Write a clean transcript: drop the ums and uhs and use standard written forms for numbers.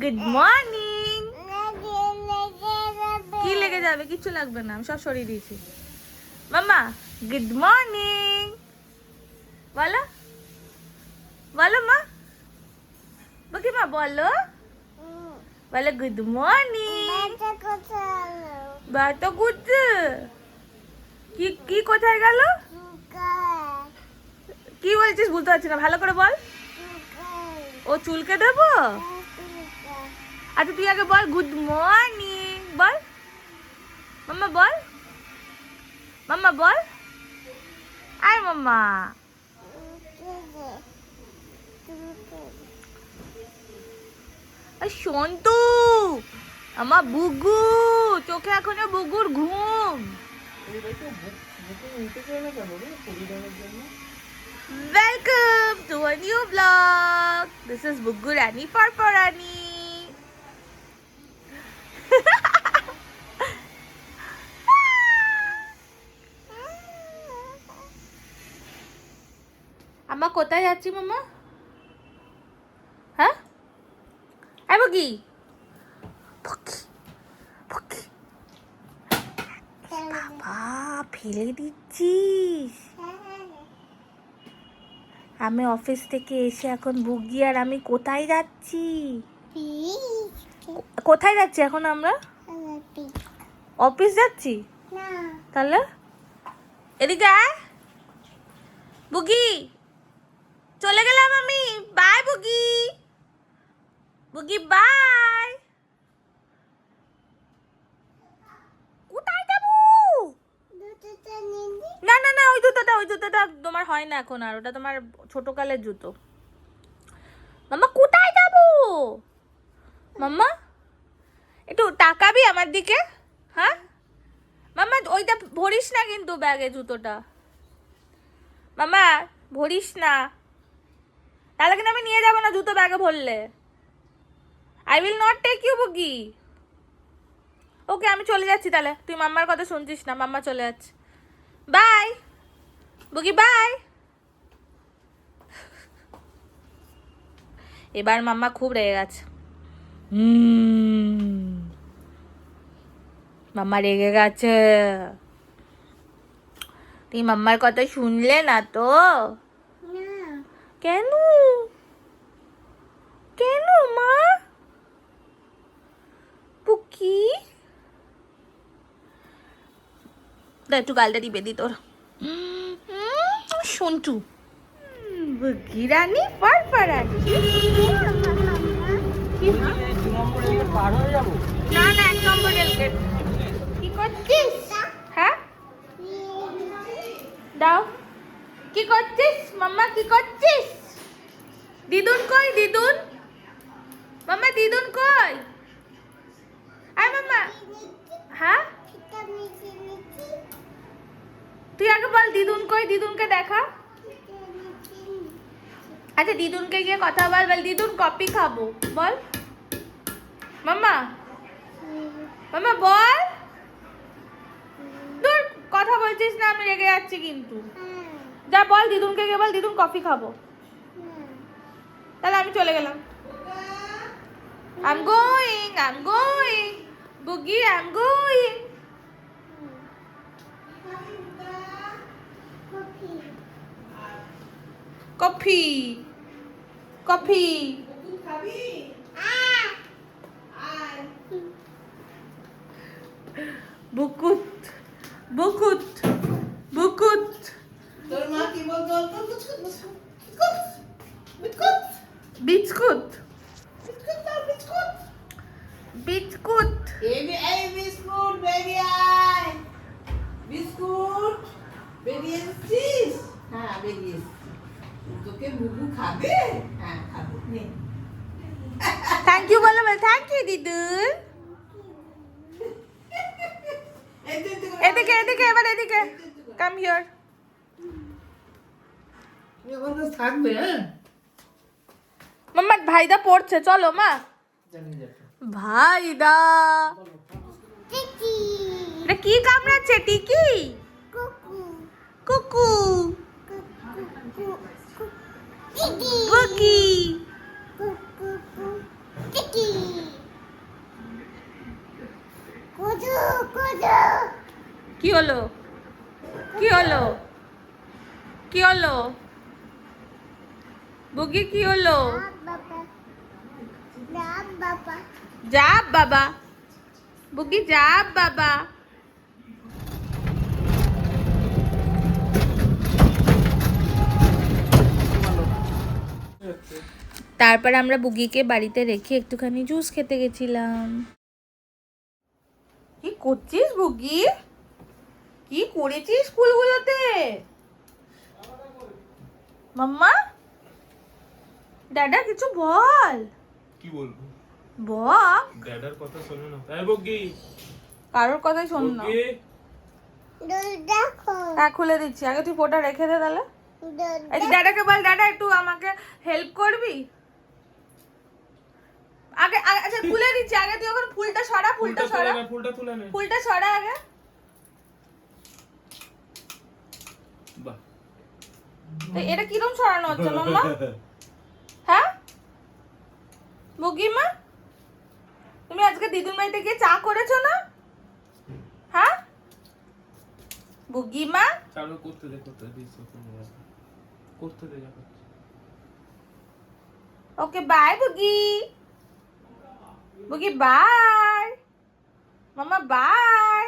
Good morning. কি লেগে যাবে? কিচ্ছু লাগবে না, আমি সব সরিয়ে দিয়েছি। মাম্মা গুড মর্নিং বলো, বলো মা, বকি মা বলো, বলো গুড মর্নিং। বাতো গুড, কি কি কোথায় গেল? কি বলছিস বুঝতে পারছি না, ভালো করে বল। ও চুলকে দেবো? আচ্ছা তুই আগে বল গুড মর্নিং বল। মাম্মা বল, মাম্মা বল, আয় মাম্মা। সন্তু আমার বুগু, চোখে এখনো বুগুর ঘুম। Welcome to a new vlog. This is Bugu Rani Parparani. আম্মা কোথায় যাচ্ছি মাম্মা? হ্যাঁ আই বগি, বাবা ফেলে দিচ্ছিস। আমি অফিস থেকে এসে এখন বুগি আর আমি কোথায় যাচ্ছি? কোথায় যাচ্ছি এখন আমরা? অফিস যাচ্ছি। তাহলে এদিকে আয় বুগি, চলে গেলাম আমি। বাই বুগি, বুগি বাই। কোথায় যাবো? না না না, ওই জুতোটা তোমার হয় না এখন, আর ওটা তোমার ছোটকালের জুতো। মাম্মা কোথায় যাবো? মাম্মা একটু তাকাবি আমার দিকে? হ্যাঁ মাম্মা ওইটা ভরিস না কিন্তু ব্যাগে জুতোটা। মাম্মা ভরিস না, তাহলে কিন্তু আমি নিয়ে যাবো না জুতো ব্যাগে ভরলে। I will not take you boogie. Okay আমি চলে যাচ্ছি তাহলে, তুই মাম্মার কথা শুনছিস না, মাম্মা চলে যাচ্ছে। বাই বুগি বাই। এবার মাম্মা খুব রেগে গেছে। মাম্মা রেগে গেছে। তুই মাম্মার কথা শুনলে না তো? কেন কেন মা? পুকি একটু গালটা টিপে দি তোর। সন্টু বুগি রানী পারপারানি। না না, 1 নম্বর রেলগেট। কি করছিস? হ্যাঁ দাও। কি করছিস মাম্মা, কি করছিস? দিদুন কই? দিদুন মাম্মা, দিদুন কই? আয় মাম্মা। হ্যাঁ তুই আগে বল দিদুন কই, দিদুনকে দেখা। আচ্ছা দিদুনকে গিয়ে কথা বল, বল দিদুন কফি খাবো বল। মাম্মা মাম্মা বল। তোর কথা বলছিস না, আমি রেগে যাচ্ছি কিন্তু। যা বল দিদুনকে গিয়ে বল দিদুন কফি খাবো। তাহলে আমি চলে গেলাম। I'm going বুগি, I'm going. Coffee coffee বুকুত বুকুত বুকুত। তোর মা কি বলতো? Biscuit biscuit biscuit. Biscuit baby আয়, বিস্কুট বেরিয়েছিস? হ্যাঁ বেরিয়েছিস। তোকে বুবু খাবে? হ্যাঁ খাবে, নে। থ্যাংক ইউ বলো, থ্যাংক ইউ দিদুন। এদিকে এদিকে, এবার এদিকে কাম হিয়ার। এখনো থাকবে? হ্যাঁ মাম্মা ভাইদা পড়ছে, চলো মা। ভাইদা এটা কি কামড়াচ্ছে? টিকি কুকু বুগি কি হলো কি হলো কি হলো বুগি কি হলো যাব বাবা বুগি যাব বাবা তারপর আমরা বুগিকে বাড়িতে রেখে একটুখানি জুস খেতে গেছিলাম। কি করছিস বুগি? কি করেছিস স্কুলগুলোতে? মাম্মা দাদা কিছু বল। কি বলবো? বল। ড্যাডার কথা শোনো না। এই বগি, কারোর কথাই শোন না। বগি, হ্যাঁ খুলে দিচ্ছি, আগে তুই ফোটা রেখে দে তাহলে। এই যে দাদাকে বল, দাদা একটু আমাকে হেল্প করবি? আগে আচ্ছা খুলে দিচ্ছি, আগে তুই ওখানে ফুলটা সরা, ফুলটা সরা, ফুলটা তুলে নে। ফুলটা সরা আগে। বাহ, তো এটা কিরম সরানো হচ্ছে মাম্মা? হ্যাঁ বুগিমা, তুমি আজকে দিদুন বাড়িতে গিয়ে চা করেছো না? হ্যাঁ বুগিমা, চালু করতে দে করতে দে যা। ওকে বাই বুগি, বুগি বাই, মামা বাই।